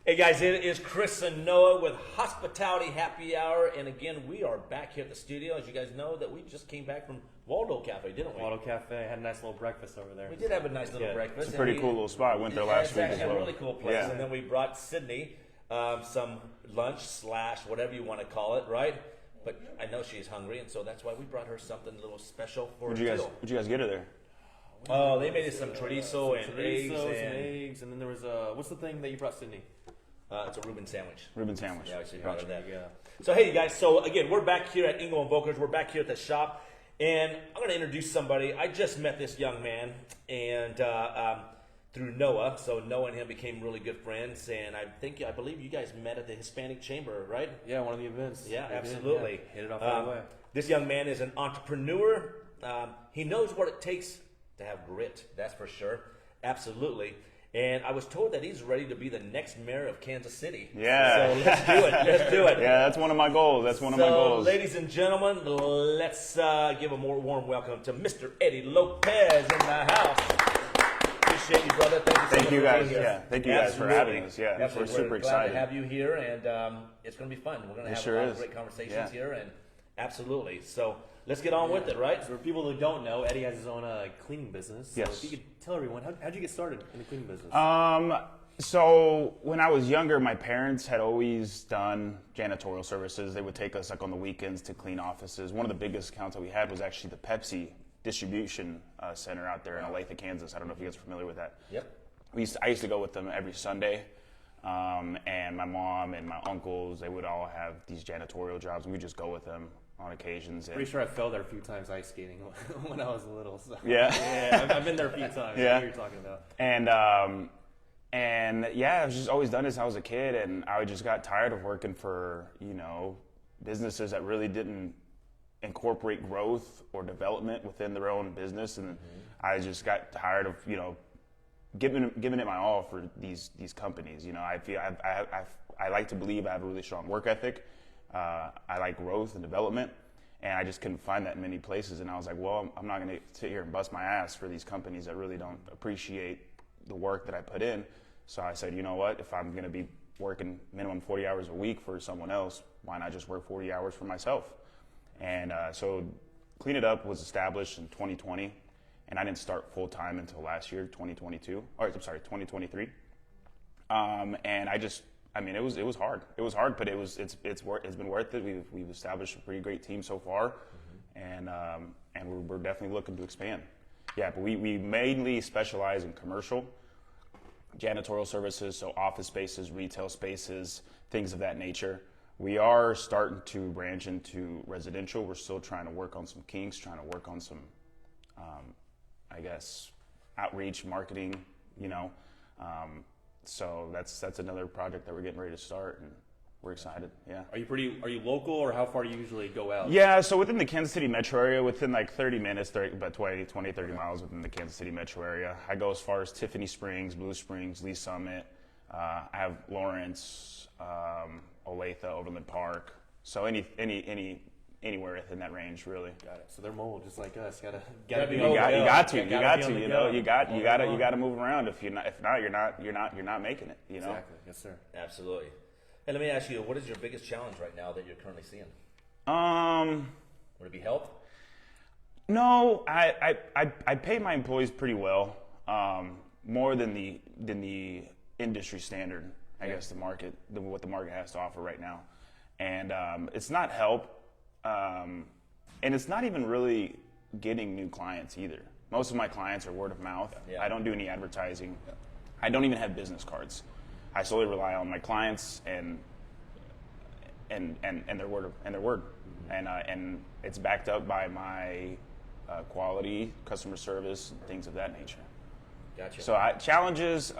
Hey guys, it is Chris and Noah with Hospitality Happy Hour, and again, we are back here at the studio. As you guys know, that we just came back from Waldo Cafe, didn't we? Waldo Cafe had a nice little breakfast over there. We did have a nice little breakfast. It's a pretty cool little spot. I went there last week as well. It's a really cool place. Yeah. And then we brought Sydney some lunch / whatever you want to call it, right? But I know she's hungry, and so that's why we brought her something a little special for What'd her you meal. guys get her there? Oh, they made us some chorizo and eggs, and then there was what's the thing that you brought Sydney? It's a Reuben sandwich. Reuben sandwich. Yeah, I should Gotcha. that. Yeah. So hey, you guys. So again, we're back here at Ingo and Volker's. We're back here at the shop, and I'm going to introduce somebody. I just met this young man, and through Noah. So Noah and him became really good friends, and I believe you guys met at the Hispanic Chamber, right? Yeah, one of the events. Yeah, We did, absolutely. yeah. Hit it off right away. This young man is an entrepreneur. He knows what it takes to have grit. That's for sure. Absolutely. And I was told that he's ready to be the next mayor of Kansas City. Yeah. So let's do it. Let's do it. Yeah, that's one of my goals. That's one of my goals. Ladies and gentlemen, let's give a more warm welcome to Mr. Eddy Lopez in the house. Appreciate you, brother. Thank you for guys. being here. Yeah, thank you guys for having us. Yeah, Absolutely. we're super glad excited. to have you here, and it's going to be fun. We're going to have a lot of great conversations here, and absolutely. So let's get on with it, right? So for people who don't know, Eddy has his own cleaning business. So Yes. if you could tell everyone, how'd you get started in the cleaning business? So when I was younger, my parents had always done janitorial services. They would take us like on the weekends to clean offices. One of the biggest accounts that we had was actually the Pepsi distribution center out there in Olathe, Kansas. I don't know if you guys are familiar with that. Yep. I used to go with them every Sunday, and my mom and my uncles, they would all have these janitorial jobs, and we'd just go with them on occasions. And Pretty sure I fell there a few times ice skating when I was little. So. Yeah. Yeah, I've been there a few times. Yeah. I know what you're talking about. And yeah, I've just always done this since I was a kid, and I just got tired of working for, businesses that really didn't incorporate growth or development within their own business, and I just got tired of, giving it my all for these companies. I like to believe I have a really strong work ethic. I like growth and development, and I just couldn't find that in many places. And I was like, well, I'm not going to sit here and bust my ass for these companies that really don't appreciate the work that I put in. So I said, you know what, if I'm going to be working minimum 40 hours a week for someone else, why not just work 40 hours for myself? And so Clean It Up was established in 2020, and I didn't start full time until last year, 2023. And it was hard. It was hard, but it's been worth it. We've established a pretty great team so far, and we're definitely looking to expand. Yeah, but we mainly specialize in commercial janitorial services, so office spaces, retail spaces, things of that nature. We are starting to branch into residential. We're still trying to work on some kinks, trying to work on some, outreach, marketing, So that's another project that we're getting ready to start, and we're excited. Yeah. Are you local, or how far do you usually go out? Yeah, so within the Kansas City metro area, within like 30 minutes, about 20, 30 miles within the Kansas City metro area. I go as far as Tiffany Springs, Blue Springs, Lee Summit. I have Lawrence, Olathe, Overland Park. So anywhere within that range, really. Got it. So they're mobile, just like us. You got to. You got to move around. If not, you're not making it. Exactly. Yes, sir. Absolutely. Hey, let me ask you, what is your biggest challenge right now that you're currently seeing? Would it be health? No, I pay my employees pretty well, more than the industry standard. I guess what the market has to offer right now, and it's not help. And it's not even really getting new clients either. Most of my clients are word of mouth. Yeah. I don't do any advertising. Yeah. I don't even have business cards. I solely rely on my clients and their word. And it's backed up by my quality, customer service, and things of that nature. Gotcha. So challenges.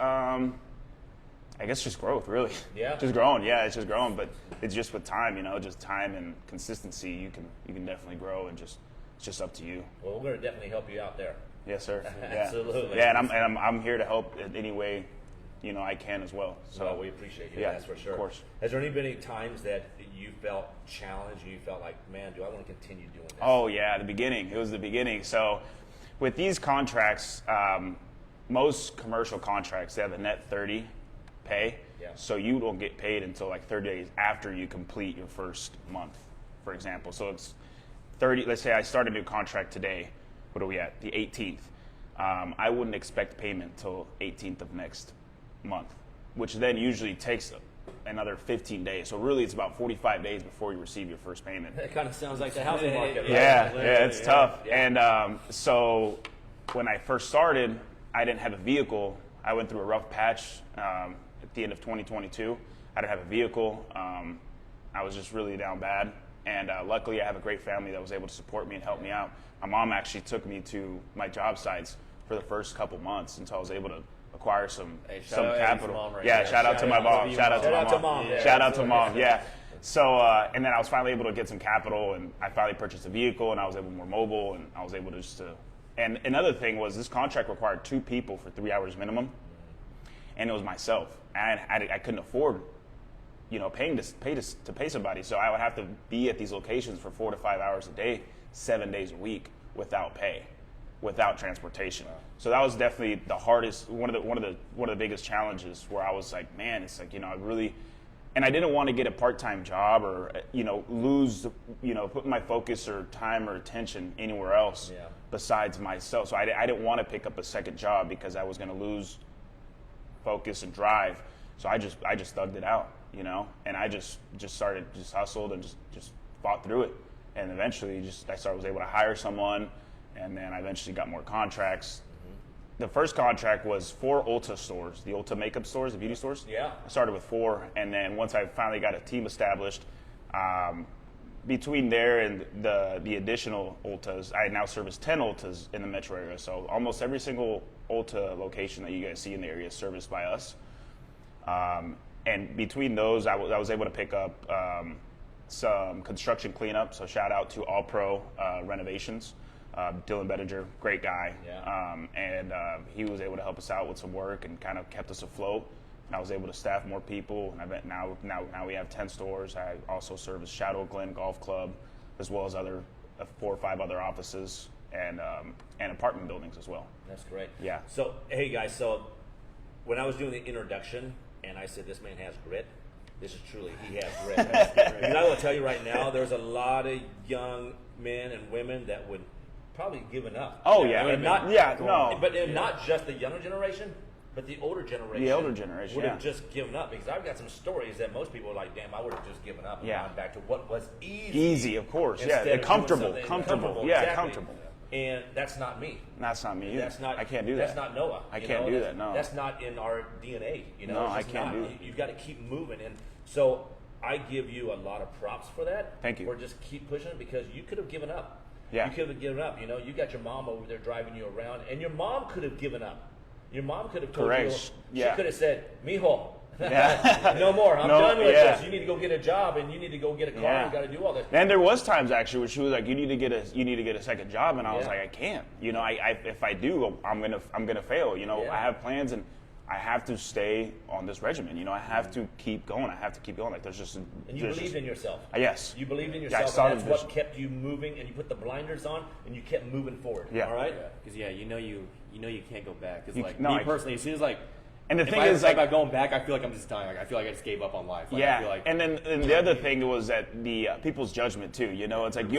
I guess just growth, really. Yeah. Just growing. Yeah, it's just growing, but it's just with time, just time and consistency. You can definitely grow, and it's just up to you. Well, we're going to definitely help you out there. Yes, sir. Absolutely. Yeah, and I'm here to help in any way, I can as well. So well, we appreciate you. Yeah, that's for sure. Of course. Has there been any times that you felt challenged and you felt like, man, do I want to continue doing this? Oh yeah, the beginning. It was the beginning. So with these contracts, most commercial contracts, they have a net 30 pay. Yeah. So you don't get paid until like 30 days after you complete your first month, for example. So it's 30, let's say I start a new contract today. What are we at? The 18th. I wouldn't expect payment till 18th of next month, which then usually takes another 15 days. So really it's about 45 days before you receive your first payment. That kind of sounds like the housing market. Right? Yeah, it's tough. Yeah. And so when I first started, I didn't have a vehicle. I went through a rough patch at the end of 2022. I didn't have a vehicle. I was just really down bad. And luckily I have a great family that was able to support me and help me out. My mom actually took me to my job sites for the first couple months until I was able to acquire some capital. Shout out to my mom. Shout out to mom. Shout out to mom. Yeah. So and then I was finally able to get some capital, and I finally purchased a vehicle, and I was able to be more mobile, and I was able to just to. And another thing was this contract required 2 people for 3 hours minimum, and it was myself. And I couldn't afford, to pay somebody, so I would have to be at these locations for 4 to 5 hours a day, 7 days a week, without pay, without transportation. Wow. So that was definitely the hardest, one of the biggest challenges, where I was like, man, it's like, I really, and I didn't want to get a part-time job or lose, put my focus or time or attention anywhere else besides myself. So I didn't want to pick up a second job because I was going to lose focus and drive. So I just thugged it out, and I just hustled and just fought through it. And eventually I was able to hire someone, and then I eventually got more contracts. The first contract was 4 Ulta stores, the Ulta makeup stores, the beauty stores. Yeah. I started with 4, and then once I finally got a team established, between there and the additional Ultas, I now service 10 Ultas in the metro area. So almost every single Ulta location that you guys see in the area is serviced by us. And between those, I was able to pick up some construction cleanup. So shout out to All Pro Renovations. Dylan Bettinger, great guy. Yeah. And he was able to help us out with some work and kind of kept us afloat. And I was able to staff more people. And now we have 10 stores. I also service Shadow Glen Golf Club, as well as 4 or 5 other offices and apartment buildings as well. That's great. Yeah. So, hey guys, so when I was doing the introduction and I said this man has grit, this is truly, he has grit. And I will tell you right now, there's a lot of young men and women that would probably given up. Oh yeah, and not not just the younger generation, but the older generation. The older generation would have just given up, because I've got some stories that most people are like, damn, I would have just given up and gone back to what was easy. Easy, of course. Yeah, comfortable. Yeah, exactly. comfortable. And that's not me. That's not me either. That's not. I can't do that. That's not Noah. I can't do that. No. That's not in our DNA. No, I can't do that. You've got to keep moving, and so I give you a lot of props for that. Thank you. For just keep pushing, because you could have given up. Yeah. You could have given up. You got your mom over there driving you around, and your mom could have given up. Your mom could have told you. She could have said, "Mijo, no more. I'm done with this. You need to go get a job, and you need to go get a car. Yeah. You got to do all this." And there was times actually where she was like, "You need to get a second job," and I was like, "I can't. If I do, I'm gonna fail. I have plans, and I have to stay on this regimen. I have to keep going. I have to keep going. Like there's just." And you believed in yourself. Yes. You believed in yourself, and that's what kept you moving. And you put the blinders on, and you kept moving forward. Yeah. All right. Because you can't go back. Because me personally, as soon as and the thing is, about going back, I feel like I'm just dying. I feel like I just gave up on life. I feel like, and then the other thing was that the people's judgment too. It's like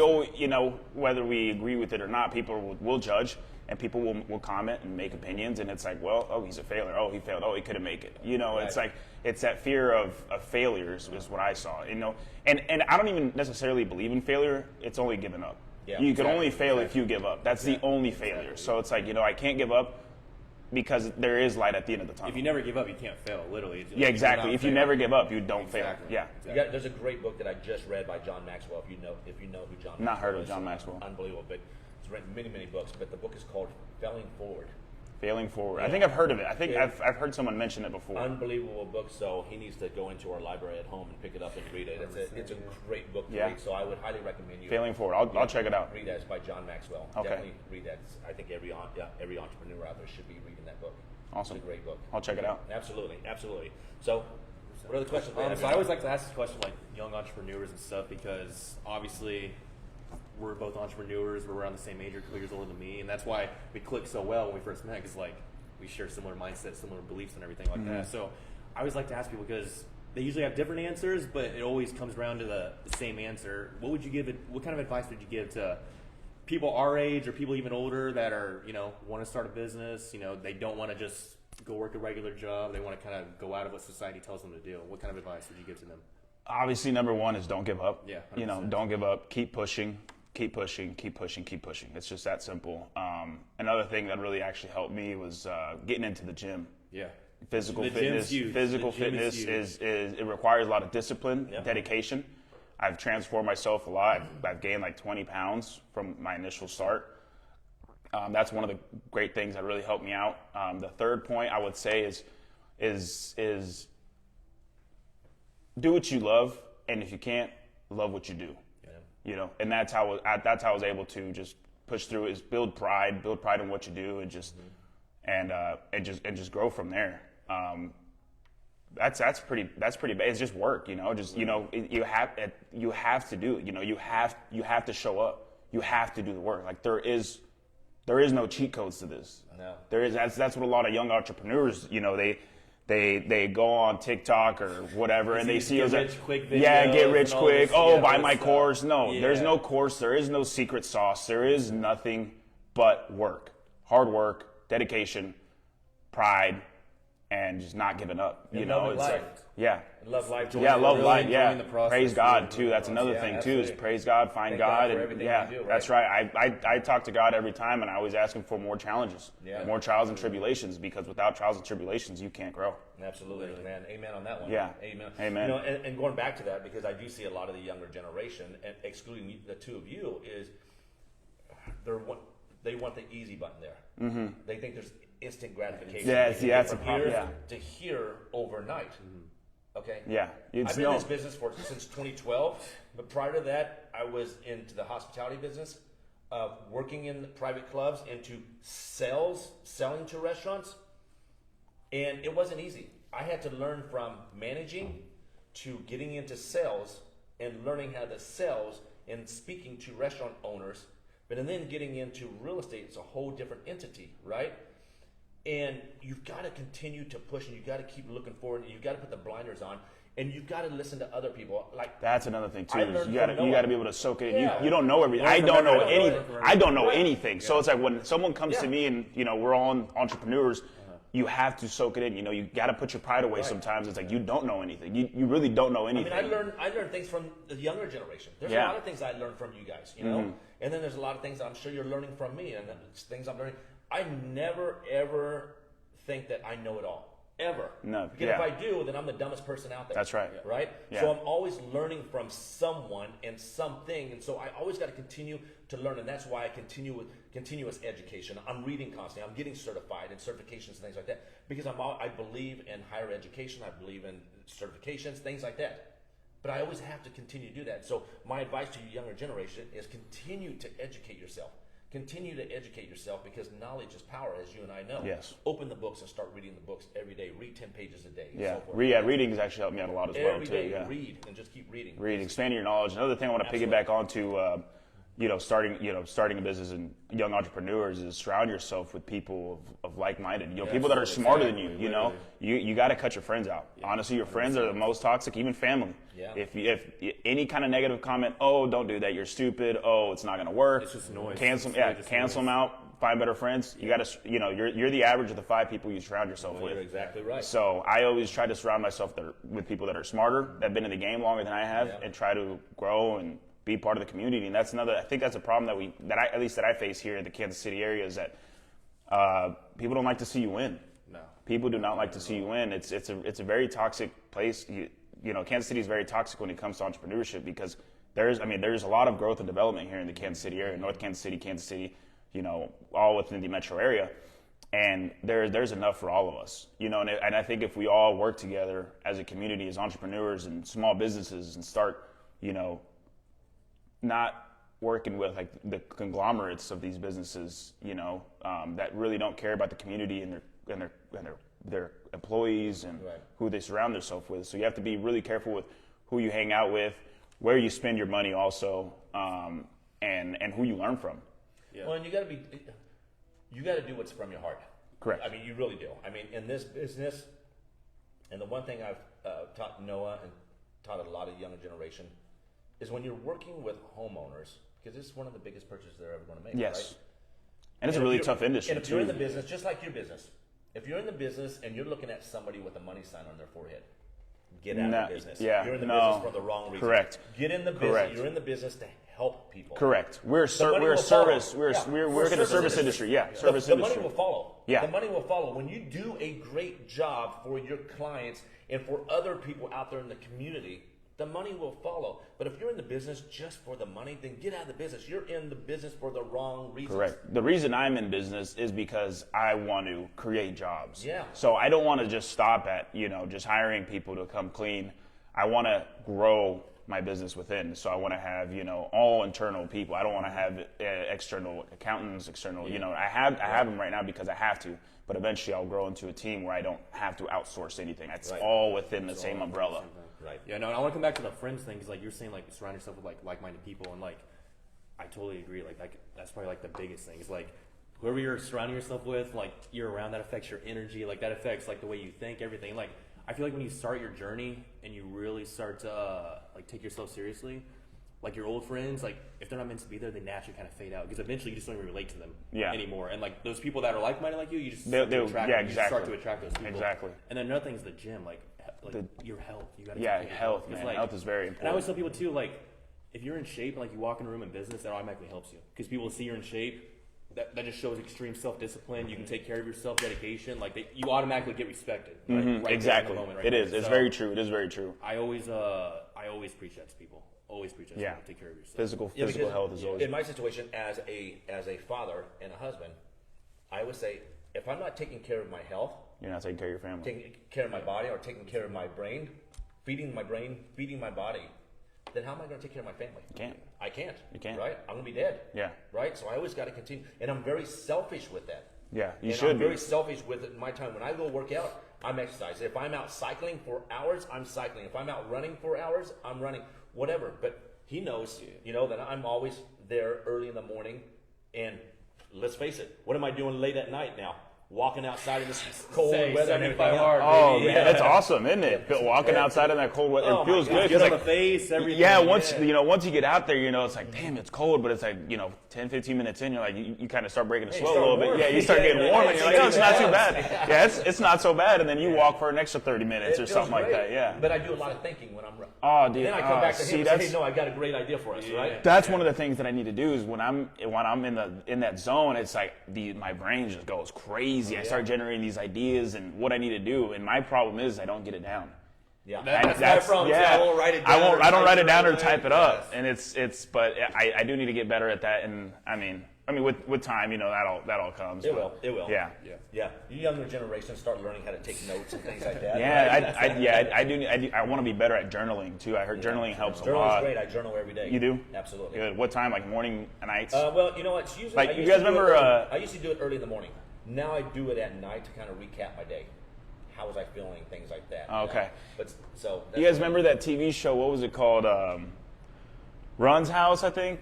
whether we agree with it or not, people will judge, and people will comment and make opinions, and it's like, well, oh, he's a failure. Oh, he failed. Oh, he couldn't make it. Right. It's like it's that fear of failures is what I saw. And I don't even necessarily believe in failure. It's only giving up. Yeah, you can only fail if you give up. That's the only failure. So it's like I can't give up, because there is light at the end of the tunnel. If you never give up, you can't fail, literally. Yeah, exactly. If you never give up, you don't fail. Yeah. Exactly. There's a great book that I just read by John Maxwell. If you know who John Maxwell is. Not heard of John Maxwell. Unbelievable. But he's written many books. But the book is called Failing Forward. Failing Forward. Yeah. I think I've heard of it. I think I've heard someone mention it before. Unbelievable book. So he needs to go into our library at home and pick it up and read it. It's a great book to read. So I would highly recommend you. Failing Forward. I'll check it out. Read that. It's by John Maxwell. Okay. Definitely read that. I think every entrepreneur out there should be reading that book. Awesome. It's a great book. I'll check it out. Absolutely. So, what other questions? So I always like to ask this question, like young entrepreneurs and stuff, because obviously we're both entrepreneurs. We're around the same age, or a couple years older than me, and that's why we clicked so well when we first met. Because we share similar mindsets, similar beliefs, and everything like that. So I always like to ask people because they usually have different answers, but it always comes around to the same answer. What would you give it? What kind of advice would you give to people our age or people even older that are, want to start a business? They don't want to just go work a regular job. They want to kind of go out of what society tells them to do. What kind of advice would you give to them? Obviously, number one is don't give up. Yeah, 100%. Don't give up. Keep pushing. Keep pushing. Keep pushing. Keep pushing. It's just that simple. Another thing that really actually helped me was getting into the gym. Yeah. Physical The fitness. gym's huge. Physical The gym fitness is it requires a lot of discipline, Yeah. dedication. I've transformed myself a lot. I've gained like 20 pounds from my initial start. That's one of the great things that really helped me out. The third point I would say is do what you love, and if you can't, love what you do. Yeah. And that's how I was able to just push through. Is build pride in what you do, and just and just grow from there. That's pretty bad. It's just work, you have to do it. You have to show up. You have to do the work. Like there is no cheat codes to this. No. There is. That's what a lot of young entrepreneurs, they go on TikTok or whatever, and they see get those rich quick get videos rich and all quick. this, Oh, yeah, buy this my stuff. course. No, Yeah. there's no course. There is no secret sauce. There is nothing but work, hard work, dedication, pride, and just not giving up. And loving life. like Love life. love really life. enjoying the process, Praise God really too. That's another Yeah, thing too. Is absolutely. praise God, find Thank God, God for and everything yeah, you do, right? that's right. I talk to God every time, and I always ask Him for more challenges, Yeah. more trials and tribulations, because without trials and tribulations, you can't grow. Absolutely, man. Amen on that one. Yeah. Amen. Amen. And going back to that, because I do see a lot of the younger generation, and excluding the two of you, is they want the easy button there. Mm-hmm. They think there's instant gratification. Yeah, They can see, get that's from a problem, here yeah. to here overnight. Okay. Yeah, I've been in this business since 2012, but prior to that, I was into the hospitality business, working in private clubs, into selling to restaurants, and it wasn't easy. I had to learn from managing to getting into sales and learning how to sales and speaking to restaurant owners, but and then getting into real estate. It's a whole different entity, right? And you've got to continue to push, and you've got to keep looking forward, and you've got to put the blinders on, and you've got to listen to other people. Like That's another thing too. I Is learned you got from to Noah. be able to soak it in. Yeah. You don't know everything. Learn I from don't know everybody. anything. I don't know Right. anything. So it's like when someone comes to Yeah. me and we're all entrepreneurs. You have to soak it in. You got to put your pride away. Right. Sometimes it's like you don't know anything. You really don't know I anything. mean, I learned things from the younger generation. There's Yeah. a lot of things I learned from you guys, and then there's a lot of things that I'm sure you're learning from me, and it's things I'm learning. I never ever think that I know it all. Ever. No, Because yeah. if I do, then I'm the dumbest person out there. That's right. Right? Yeah. So I'm always learning from someone and something. And so I always got to continue to learn. And that's why I continue with continuous education. I'm reading constantly. I'm getting certified and certifications and things like that. Because I believe in higher education. I believe in certifications, things like that. But I always have to continue to do that. So my advice to you younger generation is continue to educate yourself. Continue to educate yourself, because knowledge is power, as you and I know. Yes. Open the books and start reading the books every day. Read 10 pages a day. And Yeah. So forth. Reading has actually helped me out a lot as well Every too. day, Yeah. read and just keep reading. Read, expanding your knowledge. Another thing I want to Absolutely. piggyback onto, starting a business and young entrepreneurs is surround yourself with people of like-minded. People that are smarter than you. You got to cut your friends out. Honestly, your friends are the most toxic, even family. Yeah. If any kind of negative comment, oh, don't do that, you're stupid. Oh, it's not going to work. It's just noise. Cancel, It's really yeah, just cancel noise. them out. Find better friends. You got to, you're the average of the 5 people you surround yourself Well, with. you're exactly right. So I always try to surround myself with people that are smarter, that have been in the game longer than I have, Yeah. and try to grow and be part of the community. And that's I think that's a problem that I face here in the Kansas City area, is that people don't like to see you win. No. People do not like to see you win. It's a very toxic place. Kansas City is very toxic when it comes to entrepreneurship, because there's a lot of growth and development here in the Kansas City area, North Kansas City, all within the metro area. And there's enough for all of us, and I think if we all work together as a community, as entrepreneurs and small businesses, and start, not working with like the conglomerates of these businesses, that really don't care about the community and their employees and Right. who they surround themselves with. So you have to be really careful with who you hang out with, where you spend your money, also, and who you learn from. Yeah. Well, and you got to do what's from your heart. Correct. I mean, you really do. I mean, in this business, And the one thing I've taught Noah and taught a lot of younger generation is when you're working with homeowners, because this is one of the biggest purchases they're ever going to make. Yes. Right? And it's a really tough industry, And if too. you're in the business, just like your business, if you're in the business and you're looking at somebody with a money sign on their forehead, get out of the business. Yeah, you're in the business for the wrong reason. Correct. Get in the business. You're in the business to help people. Correct. We're a money will service. follow. We're in the service industry. Yeah, service the industry. money will follow. Yeah. The money will follow. When you do a great job for your clients and for other people out there in the community, the money will follow. But if you're in the business just for the money, then get out of the business. You're in the business for the wrong reasons. Correct. The reason I'm in business is because I want to create jobs. Yeah. So I don't want to just stop at, just hiring people to come clean. I want to grow my business within. So I want to have, all internal people. I don't want to have external accountants, I have them right now because I have to. But eventually I'll grow into a team where I don't have to outsource anything. It's all within the same umbrella. Right. Yeah, no, and I want to come back to the friends thing because, like, you're saying, like, surround yourself with like-minded people, and like, I totally agree. Like that's probably like the biggest thing is like, whoever you're surrounding yourself with, like, you're around, that affects your energy, like that affects like the way you think, everything. Like, I feel like when you start your journey and you really start to like take yourself seriously, like your old friends, like if they're not meant to be there, they naturally kind of fade out because eventually you just don't even relate to them anymore. And like those people that are like-minded like you just start to attract those people. Exactly. And then another thing is the gym, like your health. You got to health, man. Like, health is very important. And I always tell people too, like if you're in shape and like you walk in a room in business, that automatically helps you because people see you're in shape. That just shows extreme self-discipline. You can take care of yourself, dedication. Like you automatically get respected. Right? Right exactly. Moment, it is. It's very true. It is very true. I always preach that to people. Always preach that to people. Take care of yourself. Physical health is always. In my situation, as a father and a husband, I would say if I'm not taking care of my health, you're not taking care of your family. Taking care of my body or taking care of my brain, feeding my body, then how am I going to take care of my family? You can't. I can't. You can't. Right? I'm going to be dead. Yeah. Right? So I always got to continue. And I'm very selfish with that. Yeah, you and should I'm be. very selfish with it in my time. When I go work out, I'm exercising. If I'm out cycling for hours, I'm cycling. If I'm out running for hours, I'm running. Whatever. But he knows, that I'm always there early in the morning. And let's face it, what am I doing late at night now? Walking outside in this cold weather and everything. Oh, man, that's awesome, isn't it? Walking outside in that cold weather, it feels good. Get on the face, everything. Yeah, once you get out there, it's like, damn, it's cold, but it's like, 10, 15 minutes in, you're like, you kind of start breaking it slow a little bit. Yeah, you start getting warm, and you're like, oh, it's not too bad. Yeah, it's not so bad, and then you walk for an extra 30 minutes or something like that. Yeah. But I do a lot of thinking when I'm running. Oh, dude. Then I come back to him and say, hey, no, I've got a great idea for us, right? That's one of the things that I need to do is when I'm in that zone, it's like my brain just goes crazy. I start generating these ideas and what I need to do, and my problem is I don't get it down. Yeah, that's my problem. Yeah. I won't write it down. I don't write it down or type it up, and but I do need to get better at that. And I mean, with time, that all comes. It will. Yeah. You younger generation start learning how to take notes and things like that. Yeah, right? I want to be better at journaling too. I heard journaling helps a lot. Journaling's great. I journal every day. You do? Absolutely. Good. What time? Like morning, nights? Well, you know what? It's usually like you guys remember? I used to do it early in the morning. Now I do it at night to kind of recap my day. How was I feeling? Things like that. Okay. But so you guys remember that TV show? What was it called? Ron's House, I think.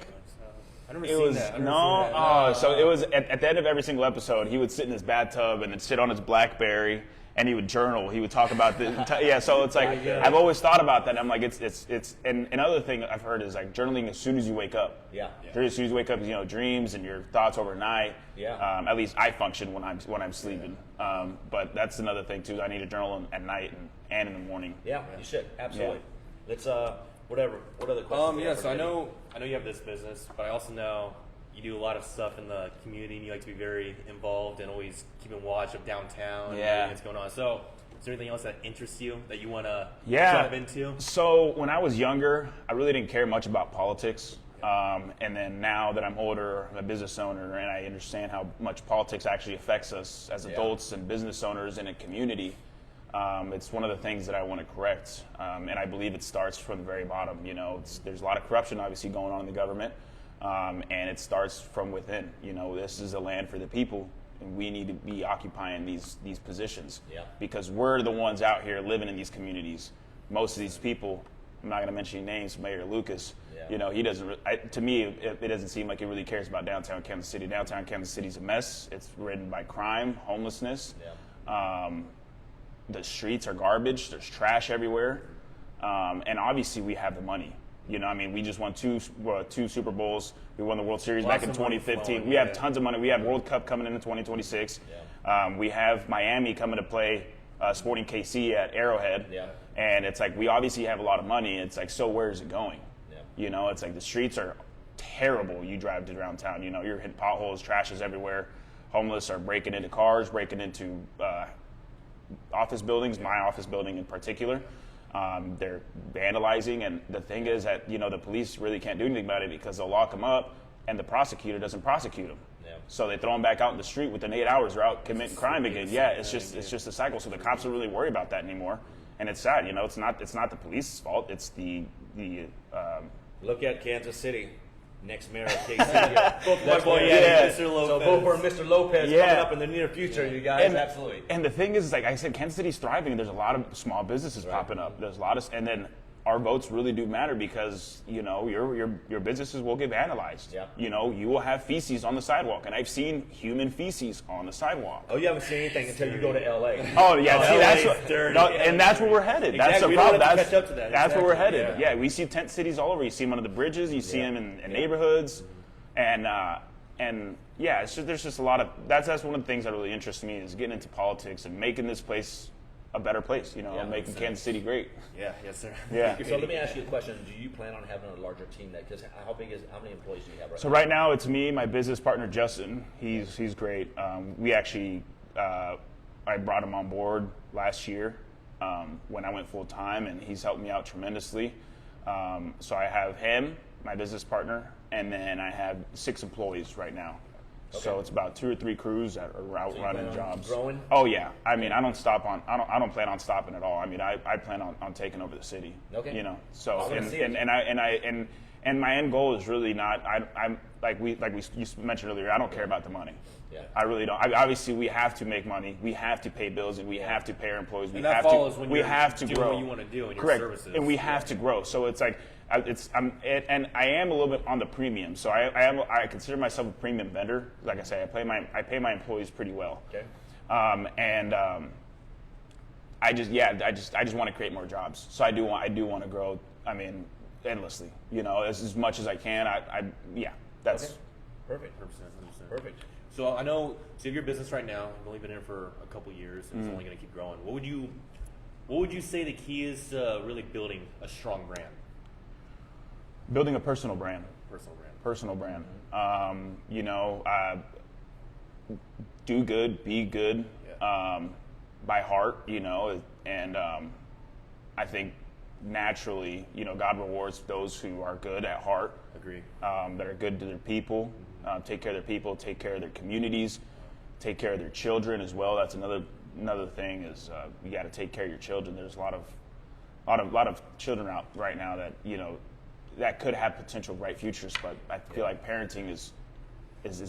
I never seen that. So it was at the end of every single episode, he would sit in his bathtub and then sit on his BlackBerry and he would journal. He would talk about so it's like I've always thought about that. I'm like it's and another thing I've heard is like journaling as soon as you wake up. Yeah. As soon as you wake up, dreams and your thoughts overnight. Yeah. At least I function when I'm sleeping. But that's another thing too. I need to journal at night and in the morning. Yeah, you should absolutely. Let's whatever. What other questions? So I know you have this business, but I also know you do a lot of stuff in the community, and you like to be very involved and always keeping watch of downtown and everything that's going on. So, is there anything else that interests you that you want to dive into? So, when I was younger, I really didn't care much about politics. And then now that I'm older, I'm a business owner, and I understand how much politics actually affects us as adults and business owners in a community. It's one of the things that I want to correct, and I believe it starts from the very bottom. There's a lot of corruption obviously going on in the government, and it starts from within. This is a land for the people, and we need to be occupying these positions because we're the ones out here living in these communities. Most of these people, I'm not going to mention any names, Mayor Lucas. He doesn't. To me, it doesn't seem like he really cares about downtown Kansas City. Downtown Kansas City's a mess. It's ridden by crime, homelessness. the streets are garbage. There's trash everywhere, and obviously we have the money. You know, I mean, we just won two Super Bowls. We won the World Series back in 2015. We have tons of money. We have World Cup coming in 2026. We have Miami coming to play Sporting KC at Arrowhead. And it's like, we obviously have a lot of money. It's like, so where is it going? You know, it's like the streets are terrible. You drive around town, you know, you're hitting potholes, trash is everywhere. Homeless are breaking into cars, breaking into office buildings, my office building in particular. They're vandalizing, and the thing is that, you know, the police really can't do anything about it because they'll lock them up and the prosecutor doesn't prosecute them. So they throw them back out in the street. Within 8 hours, they're out committing crime again. It's just a cycle. So the cops don't really worry about that anymore, and it's sad. You know, it's not the police's fault. It's the look at Kansas City. Next mayor of KC. Mr. Lopez. So vote for Mr. Lopez coming up in the near future, you guys. Absolutely. And the thing is, like I said, Kansas City's thriving. There's a lot of small businesses popping up. There's a lot of, and then our votes really do matter because, you know, your businesses will get vandalized. You know, you will have feces on the sidewalk, and I've seen human feces on the sidewalk. Oh, you haven't seen anything until you go to LA. Oh yeah, see, that's what, dirty. And that's where we're headed. That's the problem. Catch up to that. That's where we're headed. Yeah, we see tent cities all over. You see them under the bridges. You see them in neighborhoods, and yeah, it's just, there's just a lot of that's one of the things that really interests me is getting into politics and making this place a better place, you know, making Kansas City great. Yes, sir. Yeah. So let me ask you a question. Do you plan on having a larger team? Because how many employees do you have right now? So right now it's me, my business partner Justin. He's great. We actually I brought him on board last year when I went full time, and he's helped me out tremendously. So I have him, my business partner, and then I have 6 employees right now. Okay. So it's about 2 or 3 crews that are out running jobs. Growing? Oh yeah. I mean, I don't plan on stopping at all. I mean, I plan on taking over the city. Okay. You know. So and my end goal is really not. I'm like you mentioned earlier. I don't care about the money. Yeah. I really don't. Obviously, we have to make money. We have to pay bills, and we have to pay our employees. And that follows when we you're have to doing grow. what you want to do in your Correct. services. And we have to grow. So it's like. And I am a little bit on the premium, so I consider myself a premium vendor. Like I say, I pay my employees pretty well. Okay. I just want to create more jobs. So I do want to grow. I mean, endlessly. You know, as much as I can. That's okay. Perfect. 100%. Perfect. So I know. So you have your business right now. You've only been in it for a couple years, and it's only going to keep growing. What would you say the key is to really building a strong brand? Building a personal brand. Personal brand. You know, do good, be good, by heart, you know, and I think naturally, you know, God rewards those who are good at heart. Agree. That are good to their people, take care of their people, take care of their communities, take care of their children as well. That's another thing is you got to take care of your children. There's a lot of children out right now that, you know, that could have potential bright futures, but I feel like parenting is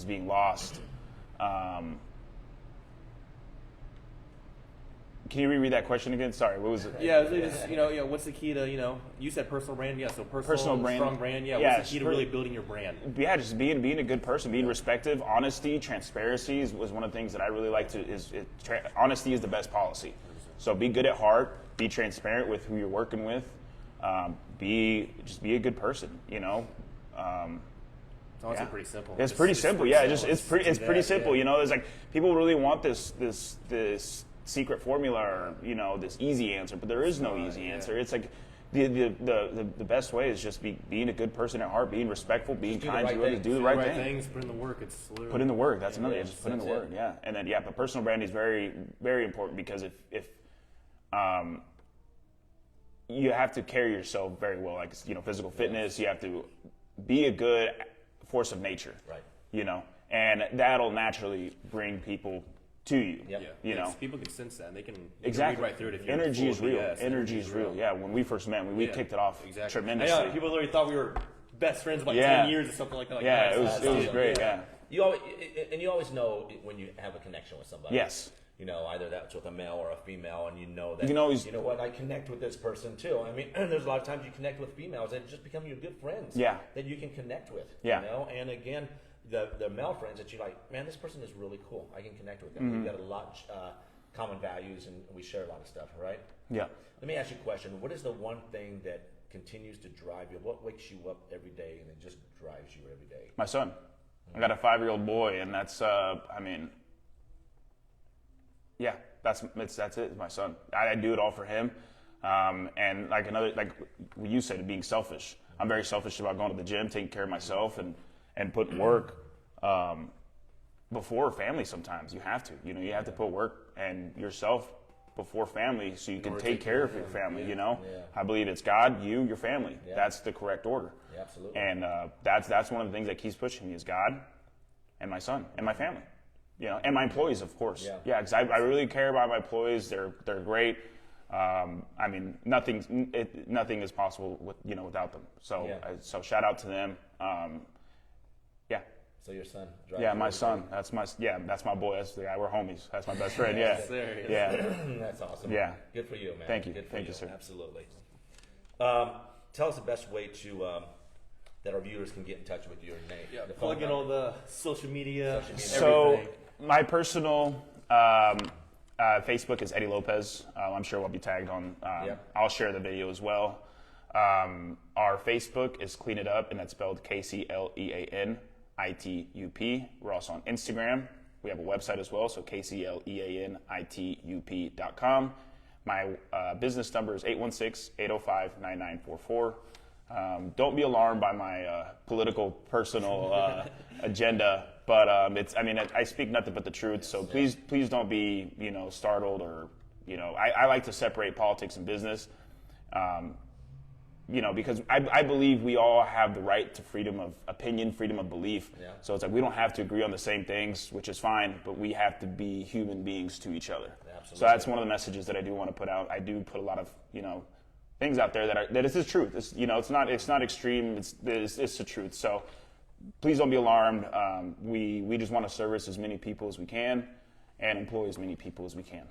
being lost. Can you reread that question again? Sorry, what was it? Yeah, what's the key to, you said personal brand, so personal brand, strong brand, what's the key to really building your brand? Yeah, just being a good person, being respectful, honesty, transparency was one of the things that I really like to, honesty is the best policy. So be good at heart, be transparent with who you're working with, be a good person, you know. It's honestly pretty simple. It's pretty simple, yeah. It's pretty simple, you know. There's like people really want this secret formula or, you know, this easy answer, but there is no easy answer. It's like the best way is just being a good person at heart, being respectful, being kind to others, do the right things. Put in the work. Put in the work. That's another. Just put in the work. Yeah, and then but personal branding is very, very important because if you have to carry yourself very well, like, you know, physical fitness. You have to be a good force of nature, right? You know, and that'll naturally bring people to you. You know, people can sense that. And they can exactly read right through it. If you're energy is real. Energy is real. Yeah, when we first met, we kicked it off tremendously. Yeah, people literally thought we were best friends for like 10 years or something like that. It was great. Yeah. You always know when you have a connection with somebody. Yes. You know, either that's with a male or a female, and you know that, you know what, I connect with this person too. I mean, there's a lot of times you connect with females that just become your good friends. Yeah. That you can connect with. Yeah. You know, and again, the male friends that you're like, man, this person is really cool. I can connect with them. You've got a lot common values, and we share a lot of stuff, right? Yeah. Let me ask you a question. What is the one thing that continues to drive you? What wakes you up every day and it just drives you every day? My son. I got a 5-year-old boy, and that's yeah, that's it. My son. I do it all for him. And like you said, being selfish. I'm very selfish about going to the gym, taking care of myself, and putting work before family. Sometimes you have to. You have to put work and yourself before family, so you can take care of your family. I believe it's God, you, your family. Yeah. That's the correct order. Yeah, absolutely. And that's one of the things that keeps pushing me is God, and my son, and my family. And my employees, of course. Yeah. Because I really care about my employees. They're great. Nothing is possible without them. So so shout out to them. Yeah. So your son drives Yeah, you my every son. day? That's my boy. That's the guy. We're homies. That's my best friend. Yeah. Yes, sir. Yes, Yeah. That's awesome. Yeah. Good for you, man. Thank you. Good for Thank you, sir. Absolutely. Tell us the best way to that our viewers can get in touch with you. Yeah, The phone plug in number. all the social media. So everything. my personal Facebook is Eddy Lopez. I'm sure we'll be tagged on. I'll share the video as well. Our Facebook is Clean It Up, and that's spelled KCleanitup. We're also on Instagram. We have a website as well, so KCleanitup.com. My business number is 816-805-9944. Don't be alarmed by my political, personal agenda, but I speak nothing but the truth. So please don't be startled or I like to separate politics and business. Because I believe we all have the right to freedom of opinion, freedom of belief. Yeah. So it's like we don't have to agree on the same things, which is fine, but we have to be human beings to each other. Absolutely. So that's one of the messages that I do want to put out. I do put a lot of things out there that is the truth. It's it's not extreme. It's the truth. So please don't be alarmed. We just want to service as many people as we can and employ as many people as we can.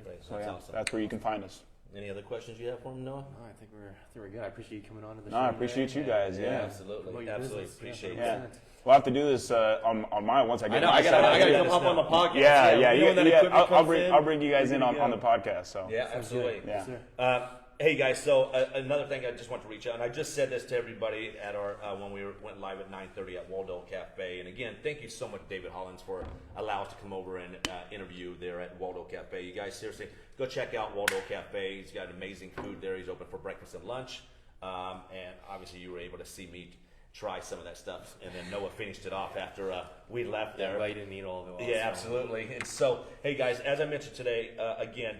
Great. So That's yeah, awesome. that's where you can find us. Any other questions you have for him, Noah? No, I think we're good. I appreciate you coming on to the show. No, I appreciate you guys. Yeah. Absolutely. Promote your Absolutely. business. Appreciate Yeah. that. Yeah. We'll have to do this on mine once I get my I setup. gotta come up on the podcast. Yeah. You know when that equipment I'll comes in, I'll bring you guys we're in good to on go. the podcast. So Yeah, absolutely. Yeah. Yes, sir. Hey guys, so another thing I just want to reach out, and I just said this to everybody at our when we went live at 9:30 at Waldo Cafe. And again, thank you so much, David Hollins, for allowing us to come over and interview there at Waldo Cafe. You guys, seriously, go check out Waldo Cafe. He's got amazing food there. He's open for breakfast and lunch. And obviously, you were able to see me try some of that stuff, and then Noah finished it off after we left there. But you didn't eat all of it. Yeah, absolutely. And so, hey guys, as I mentioned today, again,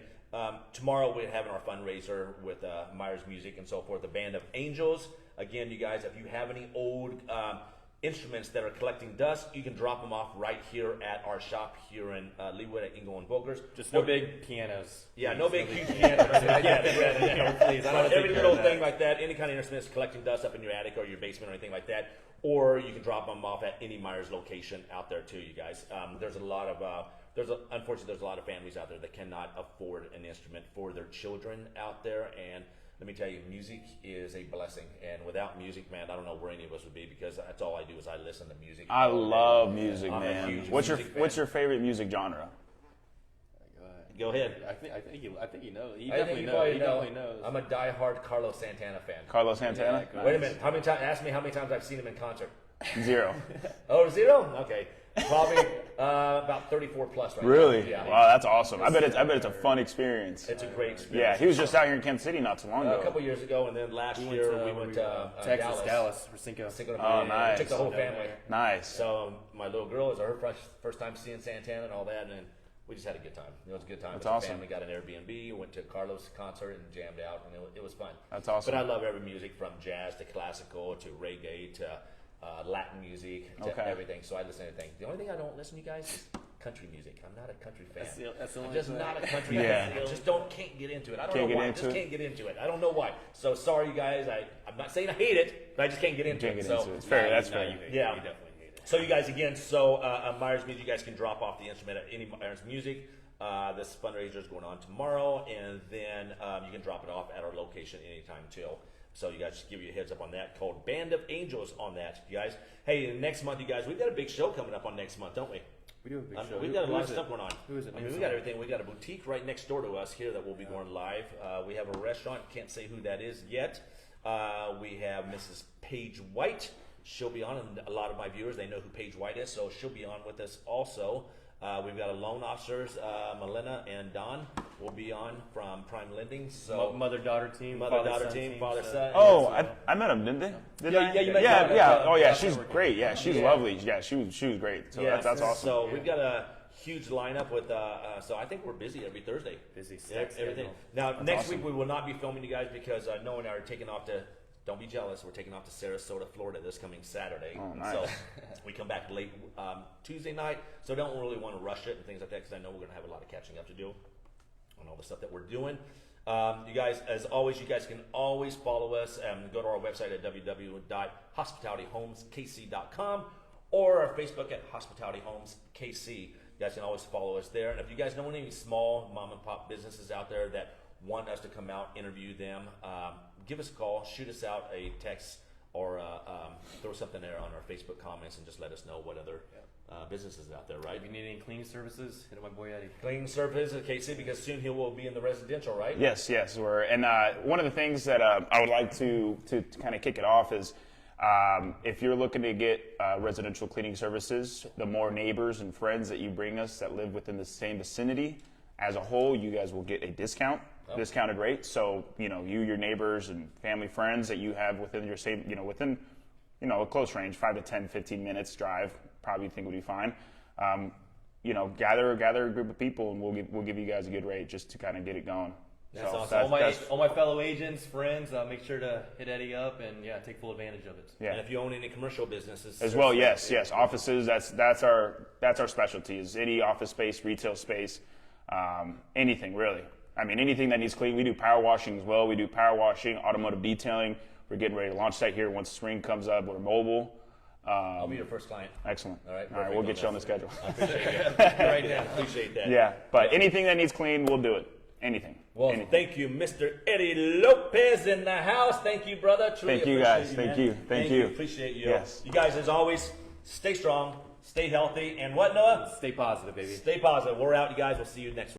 tomorrow we're having our fundraiser with Myers Music and so forth, the Band of Angels. Again, you guys, if you have any old instruments that are collecting dust, you can drop them off right here at our shop here in Leawood at Ingo and Volkers. Just no big pianos. Yeah, no big huge pianos. Please, I don't But take every care little of thing that. like that, any kind of instruments collecting dust up in your attic or your basement or anything like that, or you can drop them off at any Myers location out there too, you guys. There's a lot of unfortunately, there's a lot of families out there that cannot afford an instrument for their children out there, and let me tell you, music is a blessing. And without music, man, I don't know where any of us would be, because that's all I do is I listen to music. I all day. love music, I'm a man. huge What's music fan. your favorite music genre? Go ahead. I think he knows. He I think definitely you knows. probably He know. definitely knows. I'm a diehard Carlos Santana fan. Carlos Santana? Yeah, Wait a minute. How many times? Ask me how many times I've seen him in concert. 0. Oh, 0? Okay. Probably about 34 plus right Really? now. Yeah. Wow, that's awesome. I bet it's a fun experience. It's a great experience. Yeah, he was just out here in Kansas City not too long a ago. couple years ago, and then last year we went to Texas, Dallas, for Cinco. Cinco de Oh, Mayo. nice. We took the whole family. Nice. So my little girl, it was her first time seeing Santana and all that, and we just had a good time. It was a good time. That's As a awesome. family, got an Airbnb, went to Carlos' concert and jammed out, and it was fun. That's awesome. But I love every music, from jazz to classical to reggae to Latin music to Okay. everything. So I listen to everything. The only thing I don't listen to, you guys, is country music. I'm not a country fan. That's the I'm only just thing. not a country Yeah. fan. I just can't get into it. I don't Can't know get why. I into just it? can't get into it. I don't know why. So sorry, you guys. I'm not saying I hate it, but I just can't get into Can't it. get So into it. It's fair. That's fair. You hate it. Yeah. You definitely hate it. so you guys, again, Myers Music, you guys can drop off the instrument at any Myers Music. This fundraiser is going on tomorrow, and then you can drop it off at our location anytime too. So you guys, just give you a heads up on that, called Band of Angels on that, you guys. Hey, next month, you guys, we've got a big show coming up on next month, don't we? We do have a big show. We've got a lot of stuff going on. Who is it? I mean, we got everything. We got a boutique right next door to us here that will be going live. We have a restaurant. Can't say who that is yet. We have Mrs. Paige White. She'll be on, and a lot of my viewers, they know who Paige White is, so she'll be on with us also. We've got a loan officers, Melina and Don will be on from Prime Lending. So mother-daughter team, mother-daughter team, father-son. Oh, I met him, didn't they? Did I? you met yeah, Don. yeah. Oh, yeah. Yeah, She's great. Yeah, she's lovely. Yeah, she was great. So Yes. that's awesome. So we've got a huge lineup with. So I think we're busy every Thursday. Busy. Everything. Now next week we will not be filming you guys because Noah and I are taking off to. Don't be jealous. We're taking off to Sarasota, Florida this coming Saturday. Oh, nice. So we come back late Tuesday night. So don't really want to rush it and things like that because I know we're going to have a lot of catching up to do on all the stuff that we're doing. You guys, as always, you guys can always follow us and go to our website at www.hospitalityhomeskc.com or our Facebook at Hospitality Homes KC. You guys can always follow us there. And if you guys know any small mom and pop businesses out there that want us to come out, interview them, give us a call, shoot us out a text, or throw something there on our Facebook comments and just let us know what other businesses out there, right? If you need any cleaning services, hit up my boy Eddie. Cleaning services at KC because soon he will be in the residential, right? Yes. And one of the things that I would like to kind of kick it off is if you're looking to get residential cleaning services, the more neighbors and friends that you bring us that live within the same vicinity, as a whole, you guys will get a discounted rate. So, your neighbors and family friends that you have within your same, within a close range, 5 to 10, 15 minutes drive, probably think would be fine. Gather a group of people and we'll give you guys a good rate just to kind of get it going. That's So awesome. All my fellow agents, friends, make sure to hit Eddie up and take full advantage of it. Yeah. And if you own any commercial businesses As well, yes. Offices, that's our specialty is any office space, retail space, anything really. I mean, anything that needs clean. We do power washing as well. We do power washing, automotive detailing. We're getting ready to launch that here once spring comes up. We're mobile. I'll be your first client. Excellent. All right, we'll get you on the schedule. I appreciate you. Right now, appreciate that. Yeah, but anything that needs clean, we'll do it. Anything. Well, Anything. thank you, Mr. Eddy Lopez in the house. Thank you, brother. Truly Thank you, appreciate guys. man. Thank you. Appreciate you. Yes. You guys, as always, stay strong, stay healthy, and what, Noah? Stay positive, baby. Stay positive. We're out, you guys. We'll see you next week.